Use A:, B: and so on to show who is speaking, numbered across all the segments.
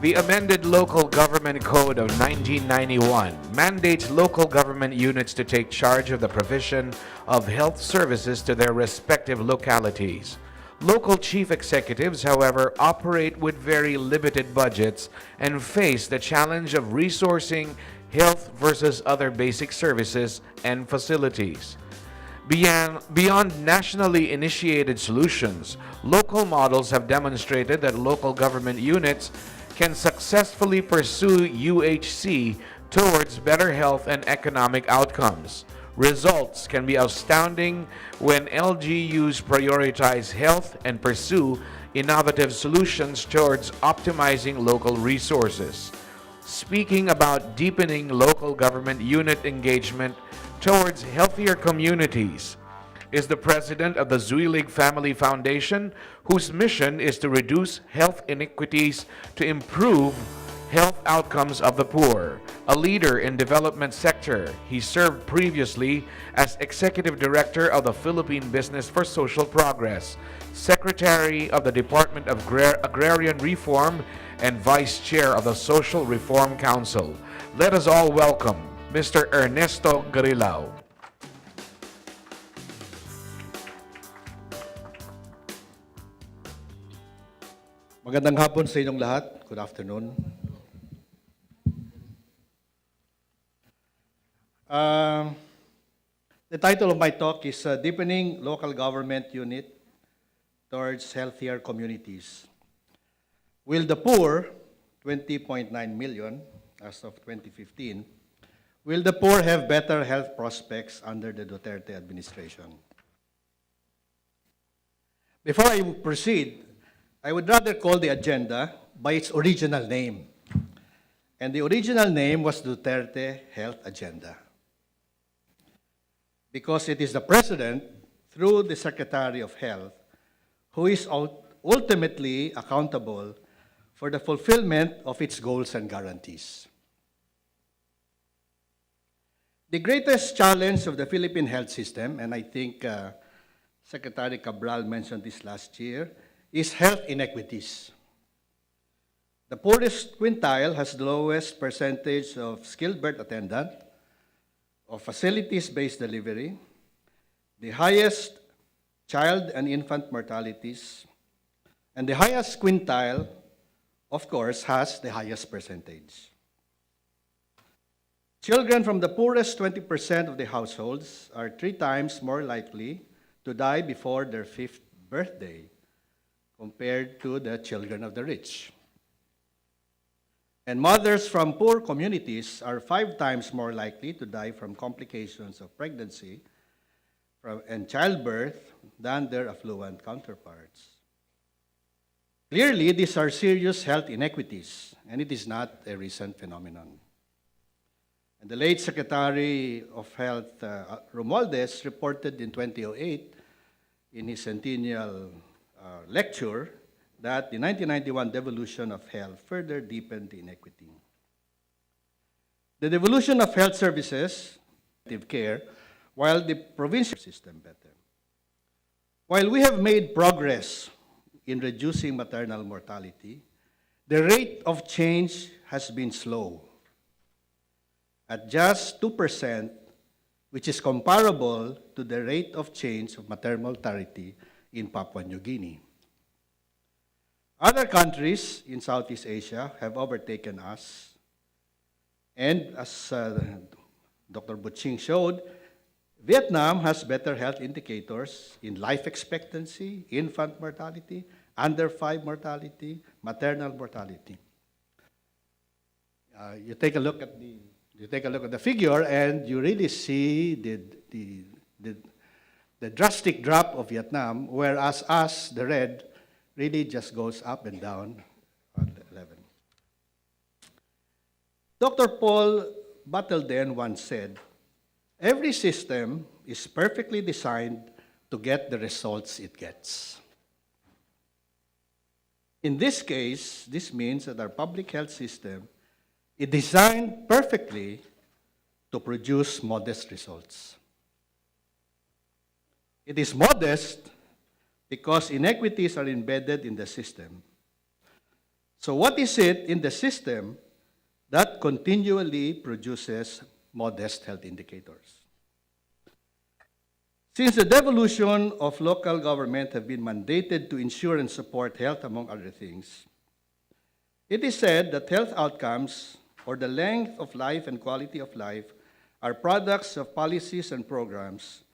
A: The amended Local Government Code of 1991 mandates local government units to take charge of the provision of health services to their respective localities. Local chief executives, however, operate with very limited budgets and face the challenge of resourcing health versus other basic services and facilities. Beyond nationally initiated solutions, local models have demonstrated that local government units can successfully pursue UHC towards better health and economic outcomes. Results can be astounding when LGUs prioritize health and pursue innovative solutions towards optimizing local resources. Speaking about deepening local government unit engagement towards healthier communities is the president of the Zuilig Family Foundation, whose mission is to reduce health inequities to improve health outcomes of the poor. A leader in development sector, he served previously as executive director of the Philippine Business for Social Progress, secretary of the Department of Agrarian Reform, and vice chair of the Social Reform Council. Let us all welcome Mr. Ernesto Garilao.
B: Magandang hapon sa inyong lahat. Good afternoon. The title of my talk is Deepening Local Government Unit Towards Healthier Communities. Will the poor, 20.9 million as of 2015, will the poor have better health prospects under the Duterte administration? Before I proceed, I would rather call the agenda by its original name. And the original name was Duterte Health Agenda. Because it is the President, through the Secretary of Health, who is ultimately accountable for the fulfillment of its goals and guarantees. The greatest challenge of the Philippine health system, and I think Secretary Cabral mentioned this last year, is health inequities. The poorest quintile has the lowest percentage of skilled birth attendant, of facilities-based delivery, the highest child and infant mortalities, and the highest quintile, of course, has the highest percentage. Children from the poorest 20% of the households are 3 times more likely to die before their 5th birthday compared to the children of the rich. And mothers from poor communities are 5 times more likely to die from complications of pregnancy and childbirth than their affluent counterparts. Clearly, these are serious health inequities, and it is not a recent phenomenon. And the late Secretary of Health, Romualdez, reported in 2008 in his centennial lecture that the 1991 devolution of health further deepened the inequity. The devolution of health services, care, while the provincial system better. While we have made progress in reducing maternal mortality, the rate of change has been slow, at just 2%, which is comparable to the rate of change of maternal mortality in Papua New Guinea. Other countries in Southeast Asia have overtaken us, and as Dr. Butching showed, Vietnam has better health indicators in life expectancy, infant mortality, under 5 mortality, maternal mortality. You take a look at the figure, and you really see the drastic drop of Vietnam, whereas us, the red, really just goes up and down on the 11. Dr. Paul Battledon once said, "Every system is perfectly designed to get the results it gets." In this case, this means that our public health system is designed perfectly to produce modest results. It is modest because inequities are embedded in the system, So what is it in the system that continually produces modest health indicators? Since the devolution of local government have been mandated to ensure and support health, among other things, it is said that health outcomes, or the length of life and quality of life, are products of policies and programs,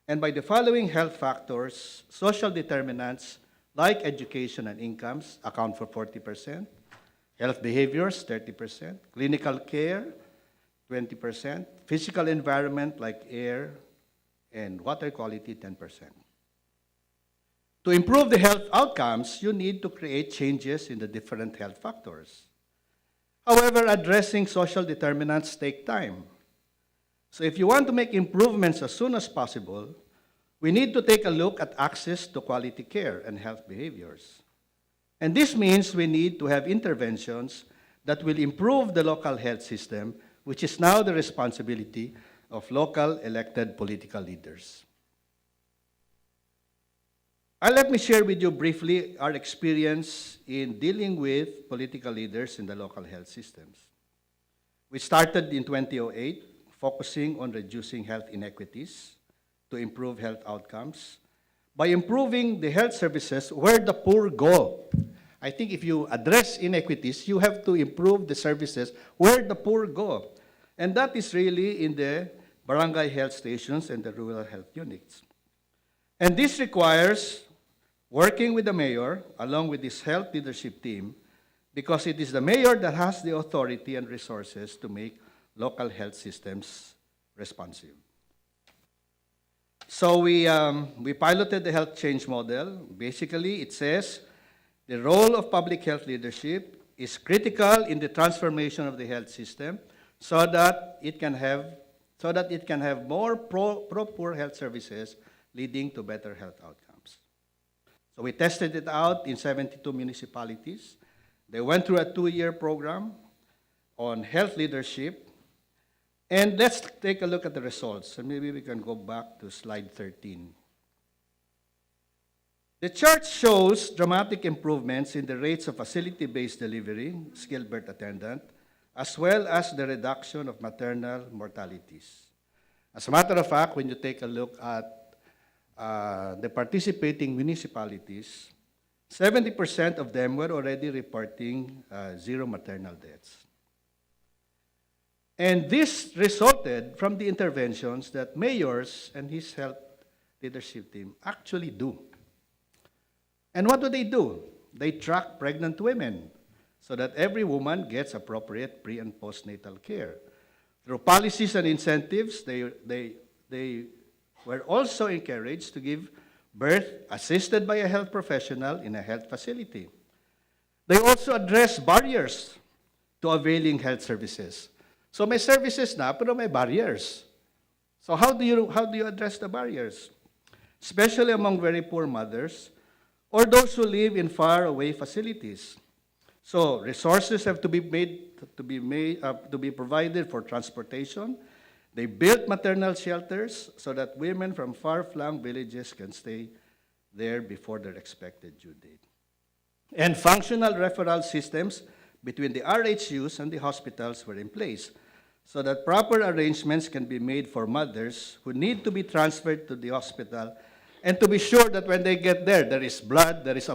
B: and by the following health factors, social determinants like education and incomes account for 40%, health behaviors 30%, clinical care 20%, physical environment like air and water quality 10%. To improve the health outcomes, you need to create changes in the different health factors. However, addressing social determinants take time. So if you want to make improvements as soon as possible, we need to take a look at access to quality care and health behaviors. And this means we need to have interventions that will improve the local health system, which is now the responsibility of local elected political leaders. Let me share with you briefly our experience in dealing with political leaders in the local health systems. We started in 2008, focusing on reducing health inequities to improve health outcomes by improving the health services where the poor go. I think if you address inequities, you have to improve the services where the poor go. And that is really in the barangay health stations and the rural health units. And this requires working with the mayor along with his health leadership team, because it is the mayor that has the authority and resources to make local health systems responsive. So we piloted the health change model. Basically, it says the role of public health leadership is critical in the transformation of the health system so that it can have more pro-poor health services leading to better health outcomes. So we tested it out in 72 municipalities. They went through a 2-year program on health leadership. And let's take a look at the results. And maybe we can go back to slide 13. The chart shows dramatic improvements in the rates of facility-based delivery, skilled birth attendant, as well as the reduction of maternal mortalities. As a matter of fact, when you take a look at the participating municipalities, 70% of them were already reporting zero maternal deaths. And this resulted from the interventions that mayors and his health leadership team actually do. And what do? They track pregnant women so that every woman gets appropriate pre- and postnatal care. Through policies and incentives, they were also encouraged to give birth assisted by a health professional in a health facility. They also address barriers to availing health services. So may services na, pero may barriers. So how do you address the barriers? Especially among very poor mothers or those who live in far-away facilities. So resources have to be provided for transportation. They built maternal shelters so that women from far-flung villages can stay there before their expected due date. And functional referral systems between the RHUs and the hospitals were in place so that proper arrangements can be made for mothers who need to be transferred to the hospital, and to be sure that when they get there, there is blood, there's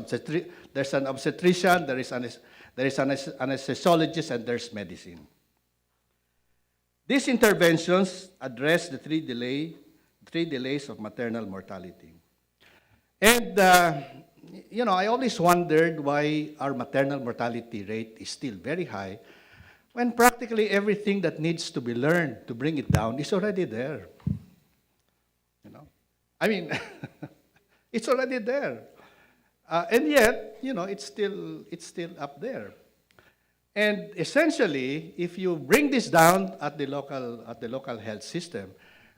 B: an obstetrician, there is an anesthesiologist, and there's medicine. These interventions address the three delays of maternal mortality. And, I always wondered why our maternal mortality rate is still very high when practically everything that needs to be learned to bring it down is already there. It's already there. And yet, it's still up there. And essentially, if you bring this down at the local health system,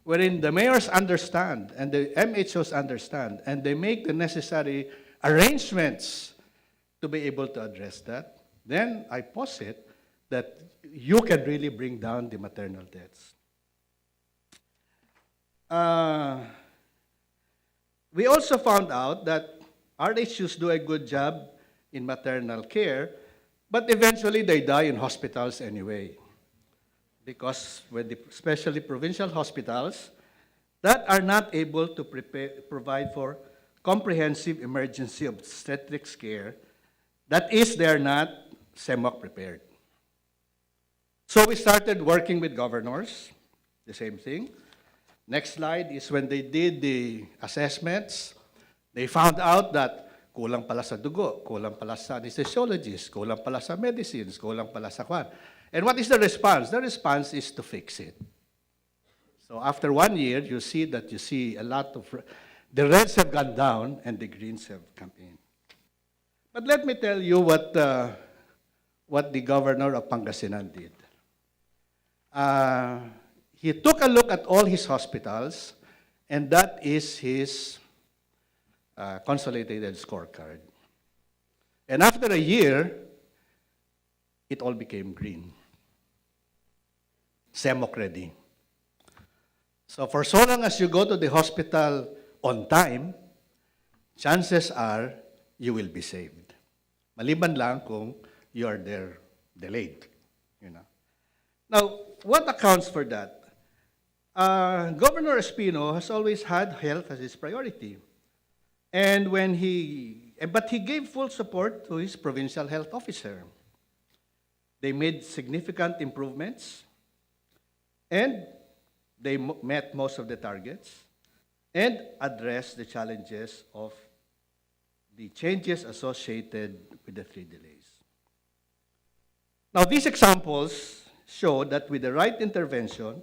B: wherein the mayors understand and the MHOs understand, and they make the necessary arrangements to be able to address that, then I posit that you can really bring down the maternal deaths. We also found out that RHUs do a good job in maternal care, But eventually they die in hospitals anyway. Because especially provincial hospitals that are not able to provide for comprehensive emergency obstetrics care, that is, they're not CEMOC prepared. So we started working with governors, the same thing. Next slide is when they did the assessments, they found out that kulang pala sa dugo, kulang pala sa anesthesiologist, kulang pala sa medicines, kulang pala sa kwan. And what is the response? The response is to fix it. So after 1 year, you see a lot of, the reds have gone down and the greens have come in. But let me tell you what the governor of Pangasinan did. He took a look at all his hospitals, and that is his consolidated scorecard. And after a year, it all became green. CEMOC ready. So for so long as you go to the hospital on time, chances are you will be saved. Maliban lang kung you are there delayed. You know. Now, what accounts for that? Governor Espino has always had health as his priority. And but he gave full support to his provincial health officer. They made significant improvements, and they met most of the targets, and addressed the challenges of the changes associated with the 3 delays. Now, these examples show that with the right intervention,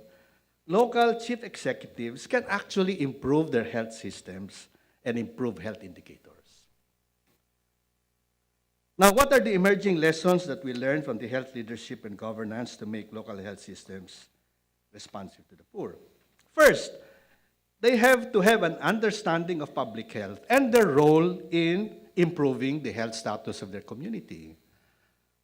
B: local chief executives can actually improve their health systems and improve health indicators. Now, what are the emerging lessons that we learned from the health leadership and governance to make local health systems responsive to the poor? First, they have to have an understanding of public health and their role in improving the health status of their community.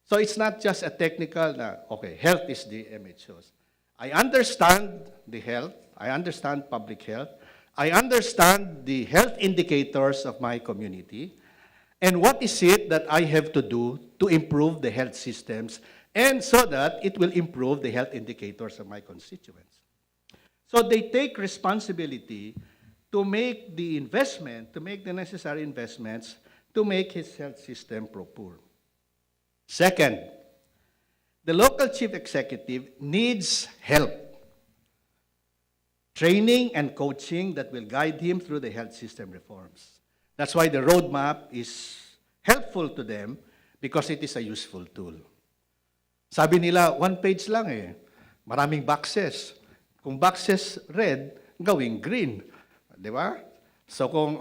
B: So it's not just a technical, okay, health is the MHOs. I understand the health, I understand public health, I understand the health indicators of my community, and what is it that I have to do to improve the health systems, and so that it will improve the health indicators of my constituents. So they take responsibility to make the investment, to make the necessary investments to make his health system pro-poor. Second, the local chief executive needs help, training and coaching that will guide him through the health system reforms. That's why the roadmap is helpful to them because it is a useful tool. Sabi nila, 1 page lang eh. Maraming boxes. Kung boxes red, gawing green. Di ba? So kung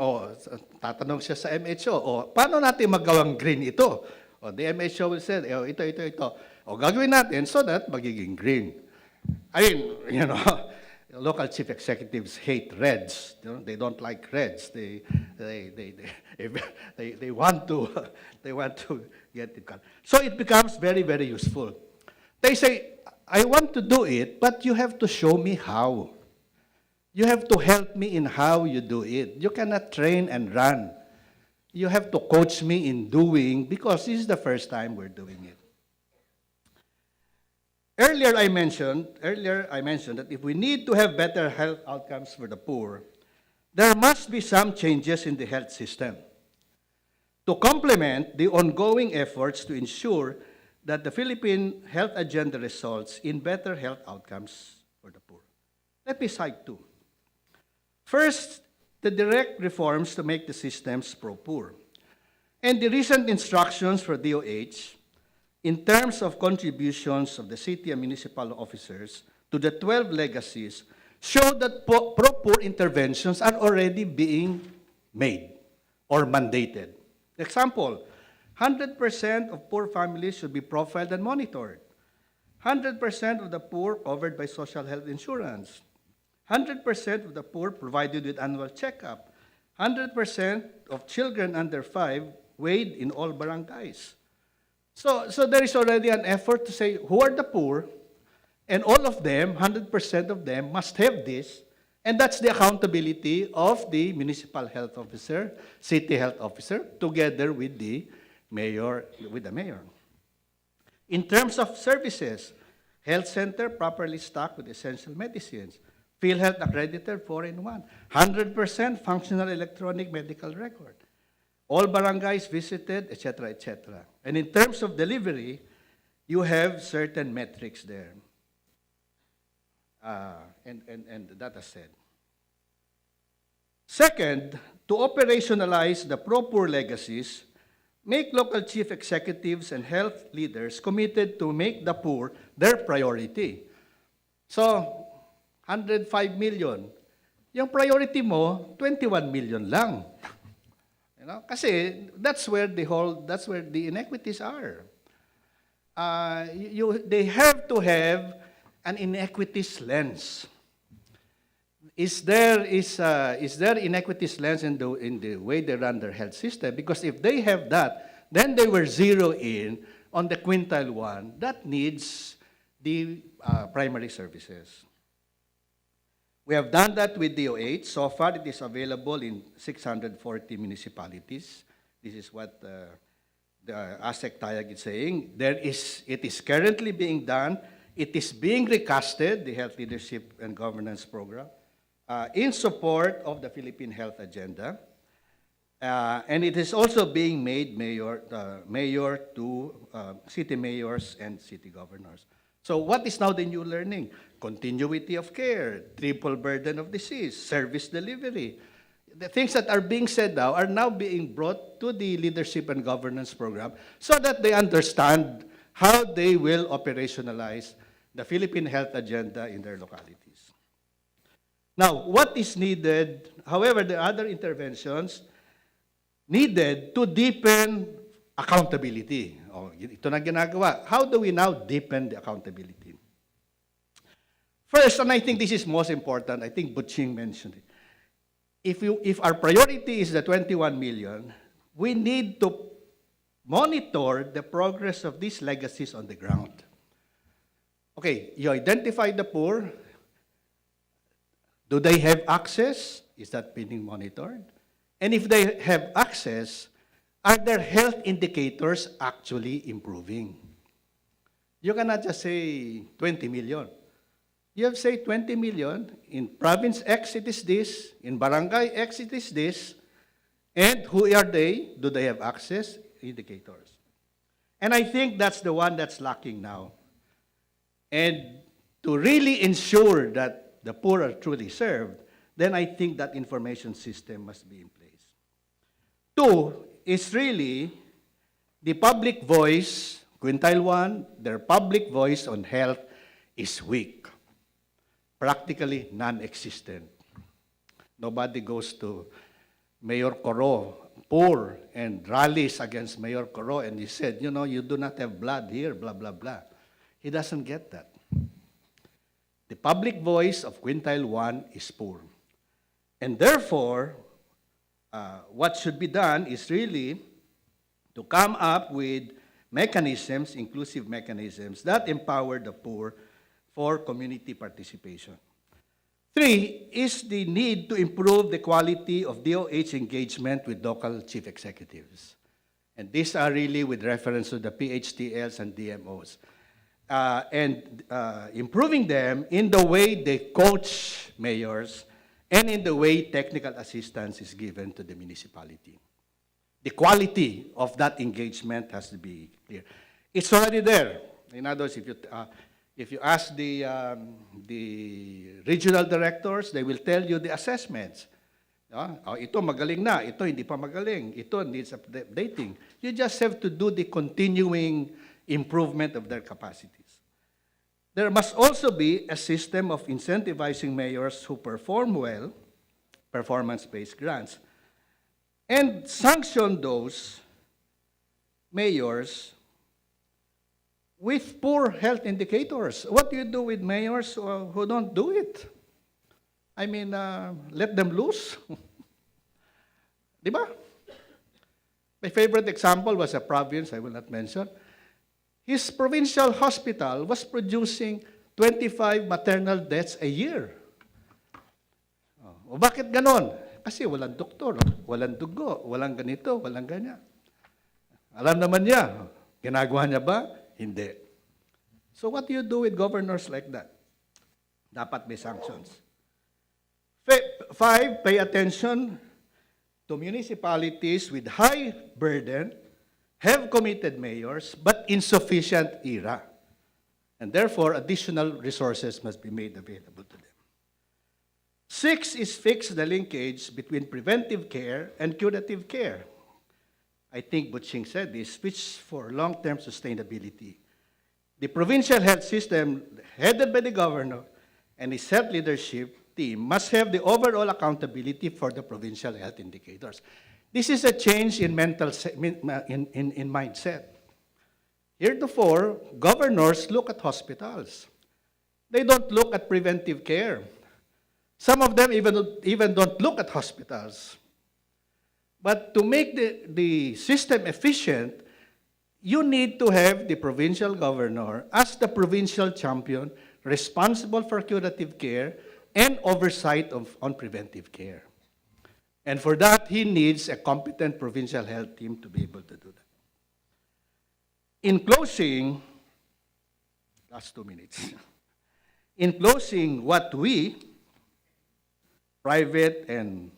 B: tatanong siya sa MHO, paano natin magawang green ito? The MHO will say, ito. Gagawin natin so that magiging green. I mean, you know, local chief executives hate reds. You know, they don't like reds. They want to get it done. So it becomes very, very useful. They say, I want to do it, but you have to show me how. You have to help me in how you do it. You cannot train and run. You have to coach me in doing, because this is the first time we're doing it. Earlier I mentioned that if we need to have better health outcomes for the poor, there must be some changes in the health system to complement the ongoing efforts to ensure that the Philippine health agenda results in better health outcomes for the poor. Let me cite 2. First, the direct reforms to make the systems pro-poor. And the recent instructions for DOH in terms of contributions of the city and municipal officers to the 12 legacies show that pro-poor interventions are already being made or mandated. Example, 100% of poor families should be profiled and monitored. 100% of the poor covered by social health insurance. 100% of the poor provided with annual checkup. 100% of children under 5 weighed in all barangays. So there is already an effort to say who are the poor, and all of them, 100% of them, must have this, and that's the accountability of the municipal health officer, city health officer, together with the mayor. In terms of services, health center properly stocked with essential medicines, PhilHealth accredited 4-in-1, 100% functional electronic medical record, all barangays visited, etc., etc. And in terms of delivery, you have certain metrics there. And the data said. Second, to operationalize the pro-poor legacies, make local chief executives and health leaders committed to make the poor their priority. So, 105 million. Yung priority mo, 21 million lang. You know, kasi that's where the inequities are. They have to have an inequities lens. Is there inequities lens in the way they run their health system? Because if they have that, then they were zero in on the quintile 1 that needs the primary services. We have done that with DOH. So far, it is available in 640 municipalities. This is what the ASEC Tayag is saying. It is currently being done. It is being recasted, the Health Leadership and Governance Program, in support of the Philippine Health Agenda. And it is also being made mayor to city mayors and city governors. So what is now the new learning? Continuity of care, triple burden of disease, service delivery. The things that are being said now are now being brought to the Leadership and Governance Program so that they understand how they will operationalize the Philippine Health Agenda in their localities. Now, what is needed, however, the other interventions needed to deepen accountability. Oh, ito na ginagawa. How do we now deepen the accountability? First, and I think this is most important, I think Butching mentioned it. If our priority is the 21 million, we need to monitor the progress of these legacies on the ground. Okay, you identify the poor. Do they have access? Is that being monitored? And if they have access, are their health indicators actually improving? You cannot just say 20 million. You have to say 20 million, in province X it is this, in barangay X it is this, and who are they? Do they have access? Indicators. And I think that's the one that's lacking now. And to really ensure that the poor are truly served, then I think that information system must be in place. Two is really the public voice, quintile 1, their public voice on health is weak, practically non-existent. Nobody goes to Mayor Coro, poor, and rallies against Mayor Coro, and he said, you know, you do not have blood here, blah, blah, blah. He doesn't get that. The public voice of quintile 1 is poor. And therefore, what should be done is really to come up with mechanisms, inclusive mechanisms, that empower the poor for community participation. 3 is the need to improve the quality of DOH engagement with local chief executives. And these are really with reference to the PHTLs and DMOs. And improving them in the way they coach mayors and in the way technical assistance is given to the municipality. The quality of that engagement has to be clear. It's already there. In other words, if you ask the regional directors, they will tell you the assessments. Ito magaling na, ito hindi pa magaling, ito needs updating. You just have to do the continuing improvement of their capacities. There must also be a system of incentivizing mayors who perform well, performance-based grants, and sanction those mayors with poor health indicators. What do you do with mayors who don't do it? I mean, let them loose. Diba? My favorite example was a province I will not mention. His provincial hospital was producing 25 maternal deaths a year. O bakit ganon? Kasi walang doktor, walang dugo, walang ganito, walang ganyan. Alam naman niya, ginagawa niya ba? Hindi. So what do you do with governors like that? Dapat may sanctions. Five, pay attention to municipalities with high burden, have committed mayors, but insufficient ERA. And therefore, additional resources must be made available to them. 6 is fix the linkage between preventive care and curative care. I think Butching said this, which for long-term sustainability. The provincial health system, headed by the governor and his health leadership team, must have the overall accountability for the provincial health indicators. This is a change in mindset. Heretofore, governors look at hospitals. They don't look at preventive care. Some of them even don't look at hospitals. But to make the system efficient, you need to have the provincial governor as the provincial champion responsible for curative care and oversight on preventive care. And for that, he needs a competent provincial health team to be able to do that. In closing, last 2 minutes. In closing, what we, private and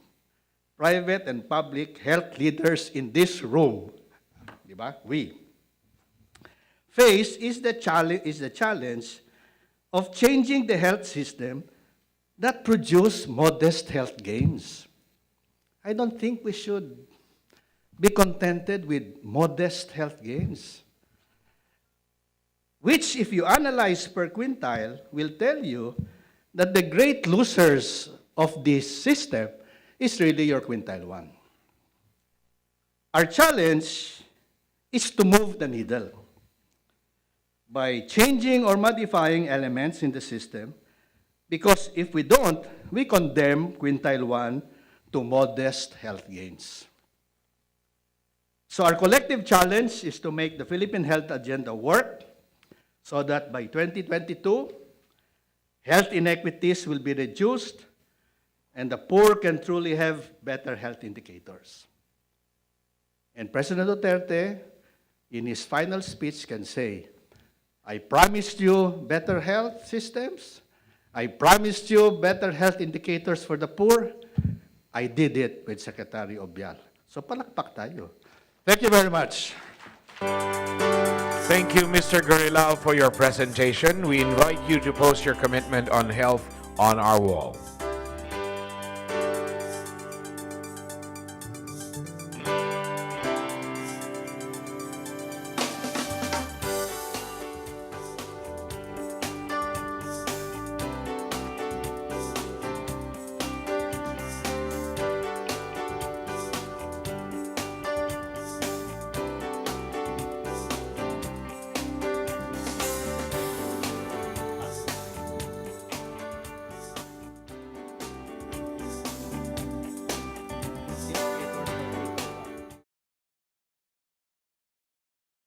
B: public health leaders in this room, diba? We face is the challenge of changing the health system that produce modest health gains. I don't think we should be contented with modest health gains, which, if you analyze per quintile, will tell you that the great losers of this system is really your quintile 1. Our challenge is to move the needle by changing or modifying elements in the system, because if we don't, we condemn quintile 1 to modest health gains. So our collective challenge is to make the Philippine health agenda work so that by 2022, health inequities will be reduced and the poor can truly have better health indicators. And President Duterte, in his final speech, can say, I promised you better health systems. I promised you better health indicators for the poor. I did it with Secretary Obial. So palakpak tayo. Thank you very much.
A: Thank you, Mr. Garilao, for your presentation. We invite you to post your commitment on health on our wall.